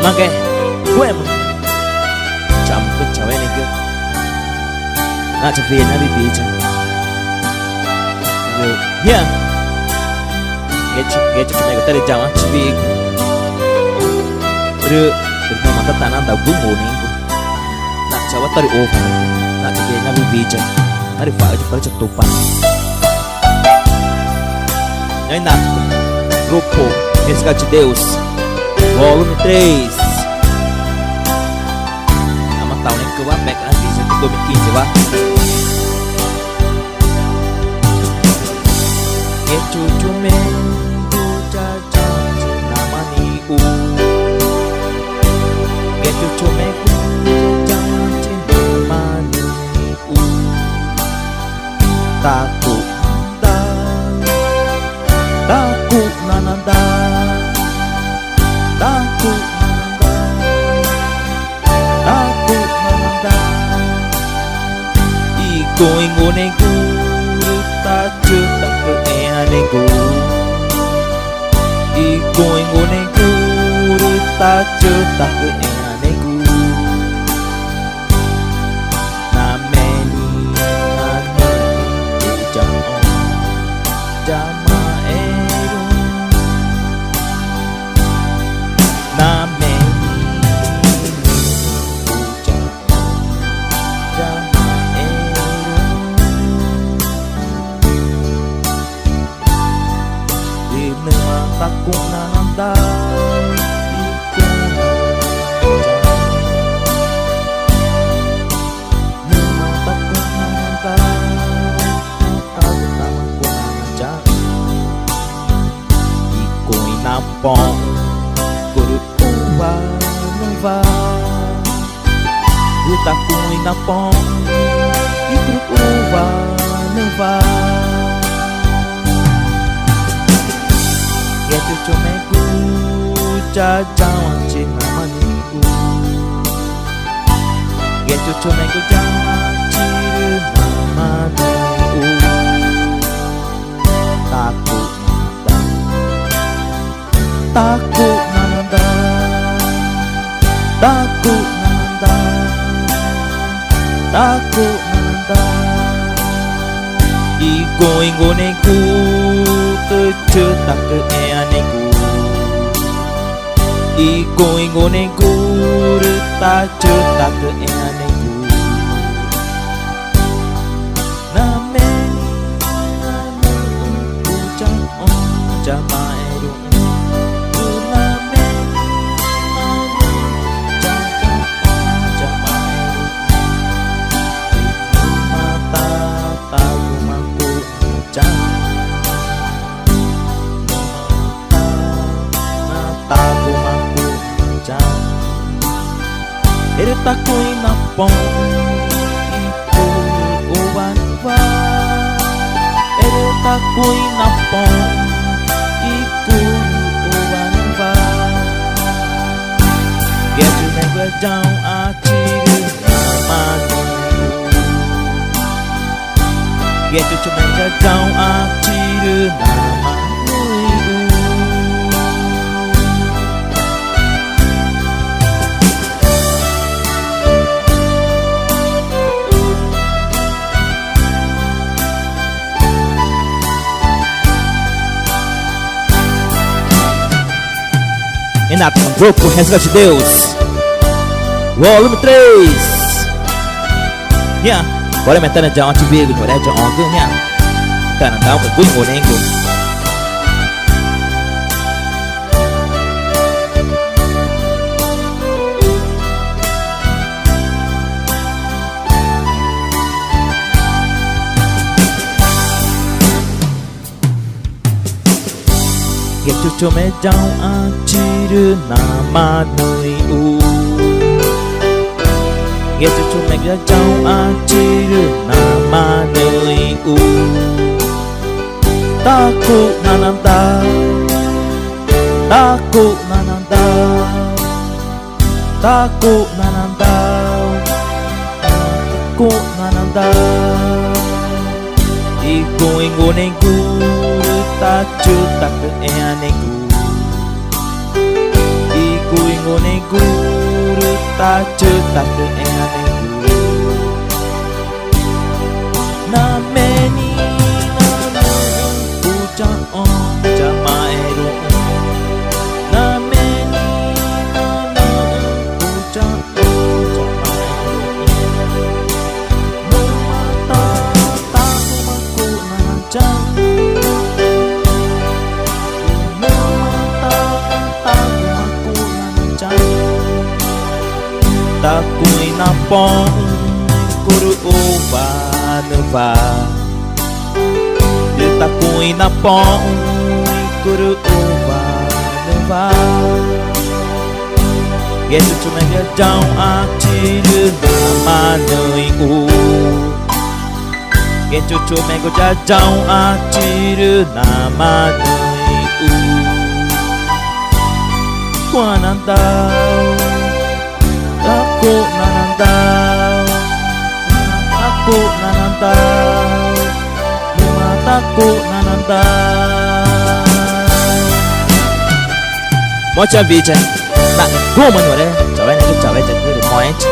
Mangke gue emang campur cewek nih gue nak cepi nabi bicara ya gecu cuma kita di jalan cepi udah mata tanah dah bungu nih gue nak cewek tadi over nak cepi nabi bicara nari file juga cetupan yang nak grupo Resgate de Deus volume 3 nama tahun yang kedua back lagi sejak 2015 wah que cucu mendo jaja nama niu que cucu mendo jaja nama niu takut nananda takut nananda iko ingo nego tak cetak ke nego iko ingo nego tak cetak ke nego nameni ane ujang jama takut nanda iko inapong kurut uwa nova utaku inapong ikurut uwa nova ya cucu megu jajawan cina maniku ya cucu megu jalan cina maniku takut nananda takut nananda takut nananda ingo nego tercetak ke nego ingo nego tak cetak ke nego nameni ujang jamaeru takut inapong iku uwan wa takut inapong iku uwan wa get you never down aciru namanu get you never down aciru namanu Renato grupo Resgate de Deus volume 3 ya boleh metana jangan cibi gitu ada jangan tuh ya karena tahu ke gue ngonenggo Get cucu mejau aciru nama nui Get cucu mejau aciru nama nui Takut nananda Takut nananda Takut nananda Takut nananda Iku ingo nengku tak cetak ke nego Iku nggone guru tak cetak engane guru nameni pucang on jamaero nameni pucang on jamaero mata tahu aku najang takui napong kuru uba neva de takui napong kuru uba neva getu cuma jauh aciru nama nei u getu cuma jauh aciru nama nei u kuanandau aku nanandau mataku nanandau mocha vichen nak gua menore cawe nak cawe jadi moich